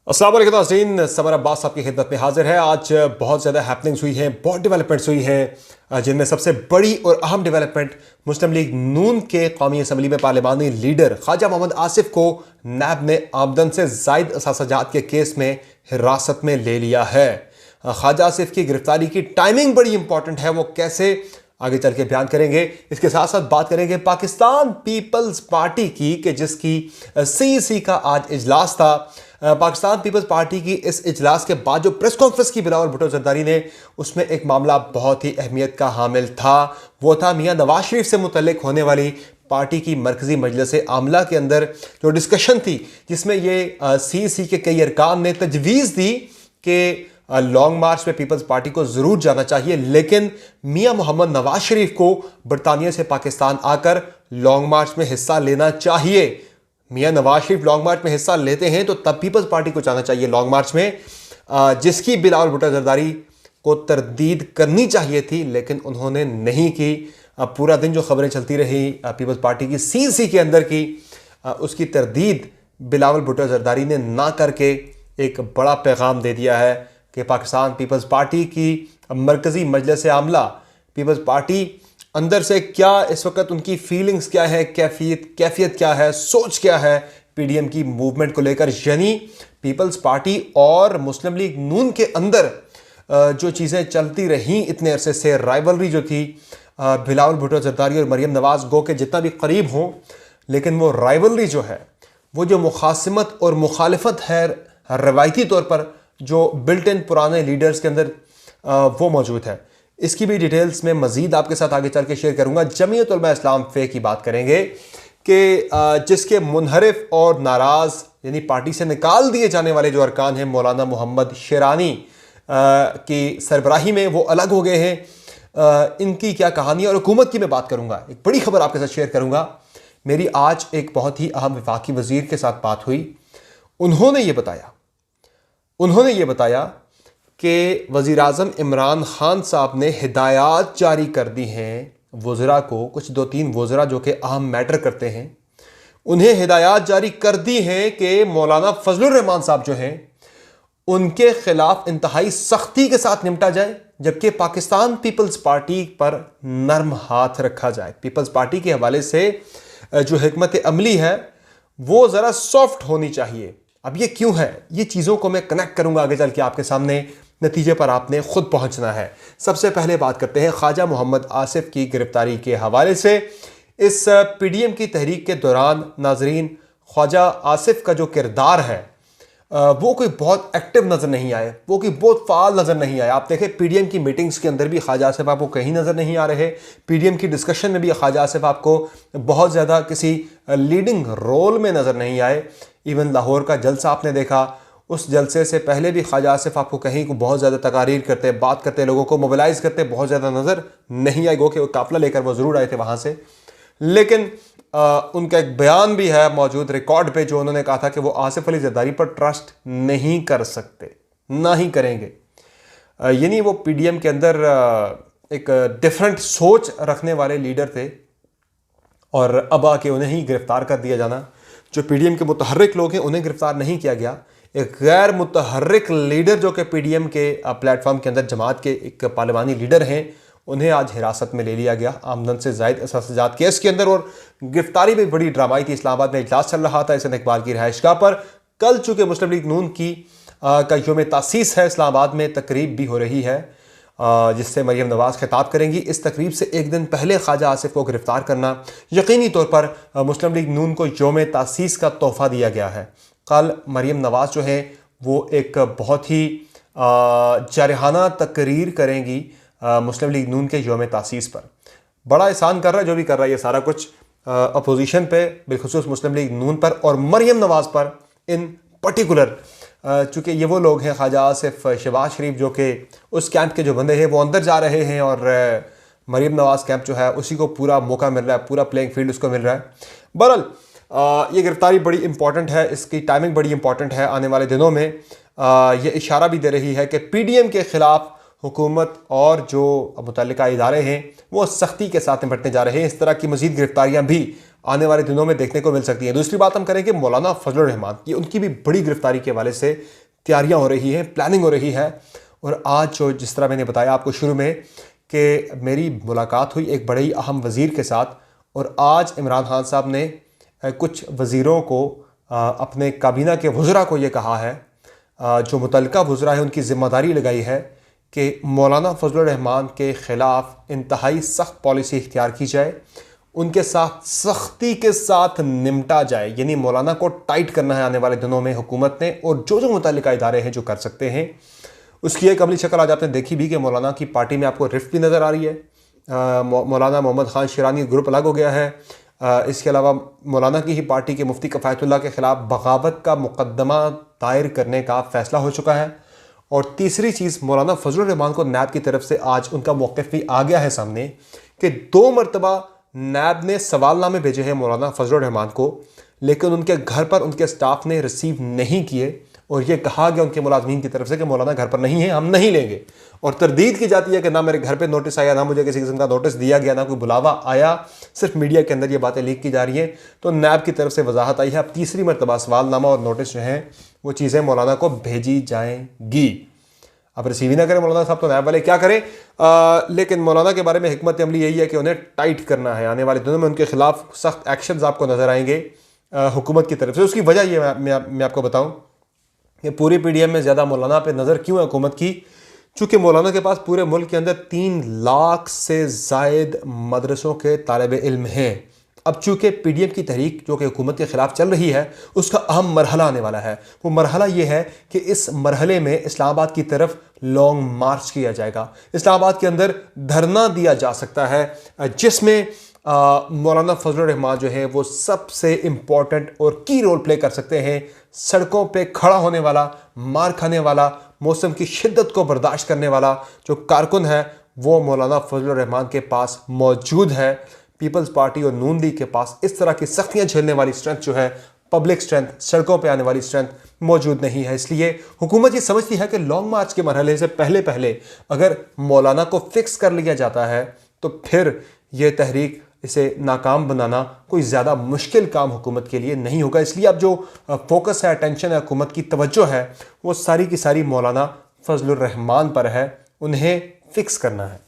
अस्सलाम वालेकुम नाज़रीन, समर अब्बास आपकी खिदमत में हाजिर है। आज बहुत ज़्यादा हैपनिंग्स हुई हैं, बहुत डेवलपमेंट्स हुई हैं, जिनमें सबसे बड़ी और अहम डेवलपमेंट मुस्लिम लीग नून के कौमी असम्बली में पार्लिमानी लीडर ख्वाजा मोहम्मद आसिफ को नैब ने आमदन से जायद असासाजात के केस में हिरासत में ले लिया है। ख्वाजा आसिफ की गिरफ्तारी की टाइमिंग बड़ी इंपॉर्टेंट है, वो कैसे आगे चल के बयान करेंगे। इसके साथ साथ बात करेंगे पाकिस्तान पीपल्स पार्टी की कि जिसकी सीईसी का आज इजलास था। पाकिस्तान पीपल्स पार्टी की इस इजलास के बाद जो प्रेस कॉन्फ्रेंस की बिलावल भुट्टो जरदारी ने, उसमें एक मामला बहुत ही अहमियत का हामिल था। वो था मियां नवाज शरीफ से मुतल्लिक होने वाली पार्टी की मरकजी मजलिस आमला के अंदर जो डिस्कशन थी, जिसमें ये सीईसी के कई अरकान ने तजवीज़ दी कि लॉन्ग मार्च में पीपल्स पार्टी को ज़रूर जाना चाहिए, लेकिन मियां मोहम्मद नवाज शरीफ को बरतानिया से पाकिस्तान आकर लॉन्ग मार्च में हिस्सा लेना चाहिए। मियां नवाज शरीफ लॉन्ग मार्च में हिस्सा लेते हैं तो तब पीपल्स पार्टी को जाना चाहिए लॉन्ग मार्च में, जिसकी बिलावल भुट्टो जरदारी को तरदीद करनी चाहिए थी, लेकिन उन्होंने नहीं की। पूरा दिन जो खबरें चलती रही पीपल्स पार्टी की सीईसी के अंदर की, उसकी तरदीद बिलावल भुट्टो जरदारी ने ना करके एक बड़ा पैगाम दे दिया है कि पाकिस्तान पीपल्स पार्टी की मरकज़ी मजलिस आमला, पीपल्स पार्टी अंदर से क्या इस वक्त उनकी फीलिंग्स क्या है, कैफियत क्या है, सोच क्या है पीडीएम की मूवमेंट को लेकर। यानी पीपल्स पार्टी और मुस्लिम लीग नून के अंदर जो चीज़ें चलती रहीं इतने अरसे से, राइवलरी जो थी बिलावल भुट्टो जरदारी और मरियम नवाज गो के जितना भी करीब हों, लेकिन वो राइवलरी जो है, वो जो मुखासिमत और मुखालिफत है रवायती तौर पर जो बिल्ट इन पुराने लीडर्स के अंदर वो मौजूद है। इसकी भी डिटेल्स में मज़ीद आपके साथ आगे चल के शेयर करूंगा। जमीयत उलमा इस्लाम फ़े की बात करेंगे कि जिसके मुनहरिफ और नाराज़ यानी पार्टी से निकाल दिए जाने वाले जो अरकान हैं, मौलाना मोहम्मद शेरानी की सरबराही में वो अलग हो गए हैं। इनकी क्या कहानी और हुकूमत की मैं बात करूंगा। एक बड़ी खबर आपके साथ शेयर करूंगा। मेरी आज एक बहुत ही अहम वफाकी वज़ीर के साथ बात हुई। उन्होंने ये बताया कि वज़ीर आज़म इमरान खान साहब ने हिदायत जारी कर दी हैं वज़रा को, कुछ 2-3 वज़रा जो कि अहम मैटर करते हैं, उन्हें हिदायत जारी कर दी हैं कि मौलाना फजलुर रहमान साहब जो हैं उनके खिलाफ इंतहाई सख्ती के साथ निपटा जाए, जबकि पाकिस्तान पीपल्स पार्टी पर नर्म हाथ रखा जाए। पीपल्स पार्टी के हवाले से जो हिकमत अमली है वो ज़रा सॉफ्ट होनी चाहिए। अब ये क्यों है, ये चीज़ों को मैं कनेक्ट करूंगा आगे चल के आपके सामने, नतीजे पर आपने खुद पहुंचना है। सबसे पहले बात करते हैं ख्वाजा मोहम्मद आसिफ की गिरफ्तारी के हवाले से। इस पीडीएम की तहरीक के दौरान नाजरीन, ख्वाजा आसिफ का जो किरदार है वो कोई बहुत एक्टिव नज़र नहीं आए, वो कोई बहुत फाल नज़र नहीं आए। आप देखें पीडीएम की मीटिंग्स के अंदर भी ख्वाजा आसिफ आपको कहीं नज़र नहीं आ रहे। पीडीएम की डिस्कशन में भी ख्वाजा आसिफ आपको बहुत ज़्यादा किसी लीडिंग रोल में नज़र नहीं आए। इवन लाहौर का जलसा आपने देखा, उस जलसे से पहले भी ख्वाजा आसिफ आपको कहीं को बहुत ज़्यादा तकारीर करते, बात करते, लोगों को मोबिलाइज़ करते बहुत ज़्यादा नज़र नहीं आए। गो कि काफ़िला लेकर वो ज़रूर आए थे वहाँ से, लेकिन उनका एक बयान भी है मौजूद रिकॉर्ड पे, जो उन्होंने कहा था कि वो आसिफ अली जरदारी पर ट्रस्ट नहीं कर सकते, ना ही करेंगे। यानी वो पीडीएम के अंदर एक डिफरेंट सोच रखने वाले लीडर थे, और अब आके उन्हें ही गिरफ्तार कर दिया जाना। जो पीडीएम के मुतहर्रिक लोग हैं उन्हें गिरफ्तार नहीं किया गया। एक गैर मुतहर्रिक लीडर जो कि पीडीएम के प्लेटफॉर्म के अंदर जमात के एक पार्लिमानी लीडर हैं, उन्हें आज हिरासत में ले लिया गया आमदन से जायद असासाजात केस के अंदर। और गिरफ्तारी भी बड़ी ड्रामाई थी। इस्लामाबाद में इजलास चल रहा था इसन इकबाल की रिहाइशगाह पर। कल चूँकि मुस्लिम लीग नून की का यौम तासीस है, इस्लामाबाद में तकरीब भी हो रही है जिससे मरियम नवाज खिताब करेंगी। इस तकरीब से एक दिन पहले ख्वाजा आसिफ को गिरफ्तार करना यकीनी तौर पर मुस्लिम लीग नून को यौम तासीस का तोहफ़ा दिया गया है। कल मरियम नवाज जो है वो एक बहुत ही जारहाना तकरीर करेंगी मुस्लिम लीग नून के यौम तासीस पर। बड़ा एहसान कर रहा है जो भी कर रहा है ये सारा कुछ अपोजिशन पे, बिलखुसूस मुस्लिम लीग नून पर और मरियम नवाज पर इन पर्टिकुलर, चूँकि ये वो लोग हैं ख्वाजा आसिफ, शहबाज शरीफ, जो कि उस कैंप के जो बंदे हैं वो अंदर जा रहे हैं, और मरियम नवाज कैंप जो है उसी को पूरा मौका मिल रहा है, पूरा प्लेइंग फील्ड उसको मिल रहा है। बहरहाल ये गिरफ्तारी बड़ी इंपॉर्टेंट है, इसकी टाइमिंग बड़ी इंपॉर्टेंट है। आने वाले दिनों में ये इशारा भी दे रही है कि पीडीएम के ख़िलाफ़ हुकूमत और जो मुतल्लिका इदारे हैं वो सख्ती के साथ निपटने जा रहे हैं। इस तरह की मज़ीद गिरफ्तारियाँ भी आने वाले दिनों में देखने को मिल सकती है। दूसरी बात हम करेंगे मौलाना फजलुर रहमान की, उनकी भी बड़ी गिरफ्तारी के हवाले से तैयारियां हो रही हैं, प्लानिंग हो रही है। और आज जो जिस तरह मैंने बताया आपको शुरू में कि मेरी मुलाकात हुई एक बड़े ही अहम वज़ीर के साथ, और आज इमरान खान साहब ने कुछ वज़ीरों को अपने काबीना के वज़रा को ये कहा है, जो मुतल्लिका वज़रा है उनकी ज़िम्मेदारी लगाई है कि मौलाना फजलुर रहमान के ख़िलाफ़ इंतहाई सख्त पॉलिसी इख्तियार की जाए, उनके साथ सख्ती के साथ निमटा जाए। यानी मौलाना को टाइट करना है आने वाले दिनों में हुकूमत ने, और जो मुतल्लिका इदारे हैं जो कर सकते हैं उसकी एक अमली शक्ल आज आपने देखी भी कि मौलाना की पार्टी में आपको रिफ्ट भी नज़र आ रही है। मौलाना मोहम्मद ख़ान शिरानी ग्रुप अलग हो गया है। इसके अलावा मौलाना की ही पार्टी के मुफ्ती कफ़ायतुल्लाह के ख़िलाफ़ बगावत का मुकदमा दायर करने का फ़ैसला हो चुका है। और तीसरी चीज़, मौलाना फजलुर रहमान को नैब की तरफ से आज उनका मौक़िफ़ भी आ गया है सामने कि 2 मरतबा नैब ने सवालनामे भेजे हैं मौलाना फजलुर रहमान को, लेकिन उनके घर पर उनके स्टाफ ने रिसीव नहीं किए, और ये कहा गया उनके मुलाजमीन की तरफ से कि मौलाना घर पर नहीं है, हम नहीं लेंगे। और तरदीद की जाती है कि ना मेरे घर पे नोटिस आया, ना मुझे किसी किस्म का नोटिस दिया गया, ना कोई बुलावा आया, सिर्फ मीडिया के अंदर ये बातें लीक की जा रही हैं। तो नैब की तरफ से वजाहत आई है, अब तीसरी मरतबा सवालनामा और नोटिस जो हैं वो चीज़ें मौलाना को भेजी जाएंगी। अब रिसीव ही ना करें मौलाना साहब तो नैब वाले क्या करें। लेकिन मौलाना के बारे में हिकमत अमली यही है कि उन्हें टाइट करना है। आने वाले दिनों में उनके खिलाफ सख्त एक्शन आपको नजर आएंगे हुकूमत की तरफ से। उसकी वजह ये मैं आपको बताऊं कि पूरी पीडीएम में ज़्यादा मौलाना पे नज़र क्यों है हुकूमत की, चूँकि मौलाना के पास पूरे मुल्क के अंदर 3 लाख से ज़ायद मदरसों के तालिब इल्म हैं। अब चूँकि पीडीएम की तहरीक जो कि हुकूमत के ख़िलाफ़ चल रही है उसका अहम मरहला आने वाला है। वो मरहला ये है कि इस मरहले में इस्लामाबाद की तरफ लॉन्ग मार्च किया जाएगा। इस्लामाबाद के अंदर धरना दिया जा सकता है जिसमें मौलाना फजलुर रहमान जो है वो सबसे इम्पॉर्टेंट और की रोल प्ले कर सकते हैं। सड़कों पे खड़ा होने वाला, मार खाने वाला, मौसम की शिद्दत को बर्दाश्त करने वाला जो कारकुन है वो मौलाना फजलुर रहमान के पास मौजूद है। पीपल्स पार्टी और नून लीग के पास इस तरह की सख्तियां झेलने वाली स्ट्रेंथ जो है, पब्लिक स्ट्रेंथ, सड़कों पे आने वाली स्ट्रेंथ मौजूद नहीं है। इसलिए हुकूमत ये समझती है कि लॉन्ग मार्च के मरहले से पहले पहले अगर मौलाना को फिक्स कर लिया जाता है तो फिर ये तहरीक इसे नाकाम बनाना कोई ज़्यादा मुश्किल काम हुकूमत के लिए नहीं होगा। इसलिए अब जो फोकस है, अटेंशन है, हुकूमत की तवज्जो है वो सारी की सारी मौलाना फजलुर रहमान पर है, उन्हें फिक्स करना है।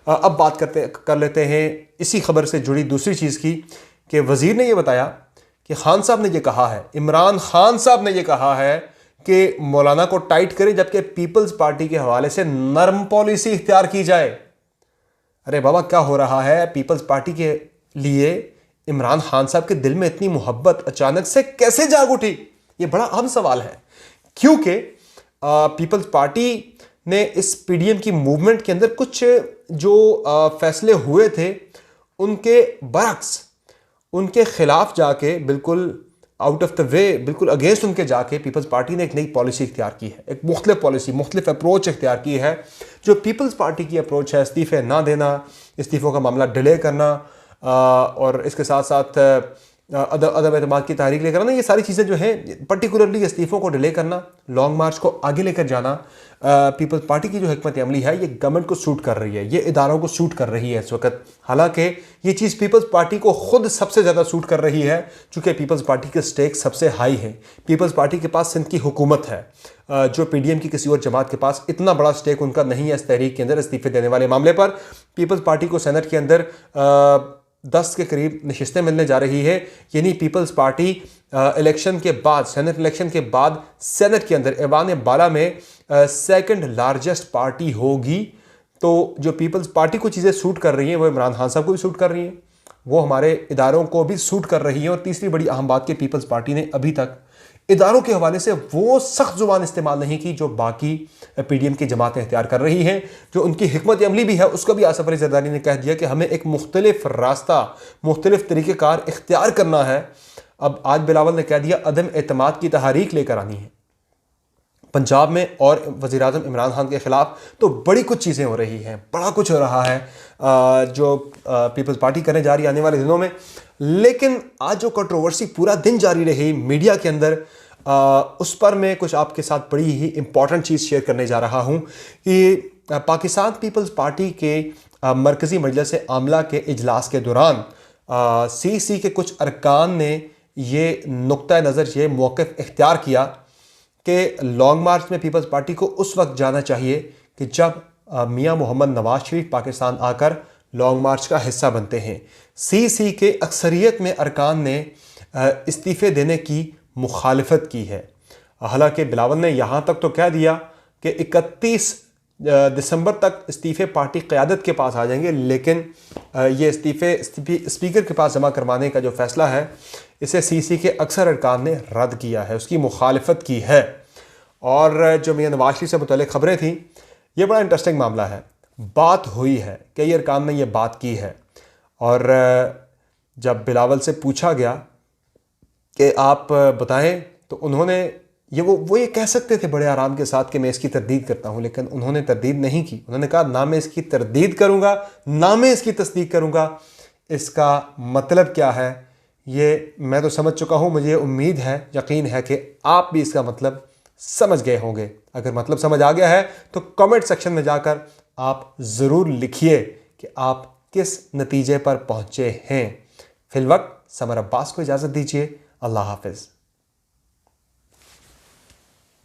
अब बात कर लेते हैं इसी खबर से जुड़ी दूसरी चीज़ की कि वज़ीर ने यह बताया कि खान साहब ने यह कहा है, इमरान खान साहब ने यह कहा है कि मौलाना को टाइट करें जबकि पीपल्स पार्टी के हवाले से नरम पॉलिसी इख्तियार की जाए। अरे बाबा क्या हो रहा है? पीपल्स पार्टी के लिए इमरान खान साहब के दिल में इतनी मोहब्बत अचानक से कैसे जाग उठी? ये बड़ा अहम सवाल है, क्योंकि पीपल्स पार्टी ने इस पीडीएम की मूवमेंट के अंदर कुछ जो फैसले हुए थे उनके बरक्स, उनके खिलाफ जाके, बिल्कुल आउट ऑफ द वे, बिल्कुल अगेंस्ट उनके जाके पीपल्स पार्टी ने एक नई पॉलिसी इख्तियार की है, एक मुख्तलिफ पॉलिसी, मुख्तलिफ अप्रोच इख्तियार की है। जो पीपल्स पार्टी की अप्रोच है, इस्तीफ़े ना देना, इस्तीफ़ों का मामला डिले करना और इसके साथ साथ अदम एतमाद की तहरीक लेकर आना, ये सारी चीज़ें जो हैं, पर्टिकुलरली इस्तीफ़ों को डिले करना, लॉन्ग मार्च को आगे लेकर जाना, पीपल्स पार्टी की जो हिकमत अमली है ये गवर्नमेंट को सूट कर रही है, ये इदारों को सूट कर रही है इस वक्त। हालांकि ये चीज़ पीपल्स पार्टी को खुद सबसे ज़्यादा सूट कर रही है, चूँकि पीपल्स पार्टी के स्टेक सबसे हाई है। पीपल्स पार्टी के पास सिंध की हुकूमत है, जो पीडीएम की किसी और जमात के पास इतना बड़ा स्टेक उनका नहीं है इस तहरीक के अंदर इस्तीफ़े देने वाले मामले पर। पीपल्स पार्टी को सेनेट के अंदर 10 के करीब नशिस्तें मिलने जा रही है, यानी पीपल्स पार्टी इलेक्शन के बाद, सेनेट इलेक्शन के बाद सेनेट के अंदर ऐवान बाला में सेकंड लार्जेस्ट पार्टी होगी। तो जो पीपल्स पार्टी को चीज़ें सूट कर रही हैं वो इमरान खान साहब को भी सूट कर रही हैं, वो हमारे इदारों को भी सूट कर रही हैं। और तीसरी बड़ी अहम बात कि पीपल्स पार्टी ने अभी तक इदारों के हवाले से वो सख्त जुबान इस्तेमाल नहीं की जो बाकी पीडीएम की जमातें इख्तियार कर रही हैं। जो उनकी हिकमत अमली भी है उसका भी आसफ अली जरदारी ने कह दिया कि हमें एक मुख्तलिफ रास्ता, मुख्तलिफ तरीक़ेकार इख्तियार करना है। अब आज बिलावल ने कह दिया अदम एतमाद की तहरीक लेकर आनी है पंजाब में और वज़ीर-ए-आज़म इमरान खान के ख़िलाफ़। तो बड़ी कुछ चीज़ें हो रही हैं, बड़ा कुछ हो रहा है जो पीपल्स पार्टी करने जा रही है आने वाले दिनों में। लेकिन आज जो कंट्रोवर्सी पूरा दिन जारी रही मीडिया के अंदर, उस पर मैं कुछ आपके साथ बड़ी ही इंपॉर्टेंट चीज़ शेयर करने जा रहा हूँ कि पाकिस्तान पीपल्स पार्टी के मरकज़ी मजलिस आमला के इजलास के दौरान सीसी के कुछ अरकान ने ये नुक्ता नज़र, ये मौक़िफ़ इख्तियार किया कि लॉन्ग मार्च में पीपल्स पार्टी को उस वक्त जाना चाहिए कि जब मियां मोहम्मद नवाज शरीफ पाकिस्तान आकर लॉन्ग मार्च का हिस्सा बनते हैं। सीसी के अक्सरियत में अरकान ने इस्तीफ़े देने की मुखालफत की है। हालांकि बिलावल ने यहाँ तक तो कह दिया कि 31 दिसंबर तक इस्तीफ़े पार्टी क़यादत के पास आ जाएंगे, लेकिन ये इस्तीफ़े स्पीकर के पास जमा करवाने का जो फ़ैसला है इसे सीसी के अक्सर अरकान ने रद्द किया है, उसकी मुखालफत की है। और जो मियां नवाज शरीफ से मुतल्लिक़ ख़बरें थी, ये बड़ा इंटरेस्टिंग मामला है। बात हुई है, कई अरकान ने यह बात की है। और जब बिलावल से पूछा गया कि आप बताएं, तो उन्होंने वो ये कह सकते थे बड़े आराम के साथ कि मैं इसकी तरदीद करता हूं, लेकिन उन्होंने तरदीद नहीं की। उन्होंने कहा ना मैं इसकी तरदीद करूंगा ना मैं इसकी तस्दीक करूंगा। इसका मतलब क्या है ये मैं तो समझ चुका हूं। मुझे उम्मीद है, यकीन है कि आप भी इसका मतलब समझ गए होंगे। अगर मतलब समझ आ गया है तो कमेंट सेक्शन में जाकर आप ज़रूर लिखिए कि आप किस नतीजे पर पहुंचे हैं। फिलवक्त समर अब्बास को इजाज़त दीजिए। अल्लाह हाफिज़।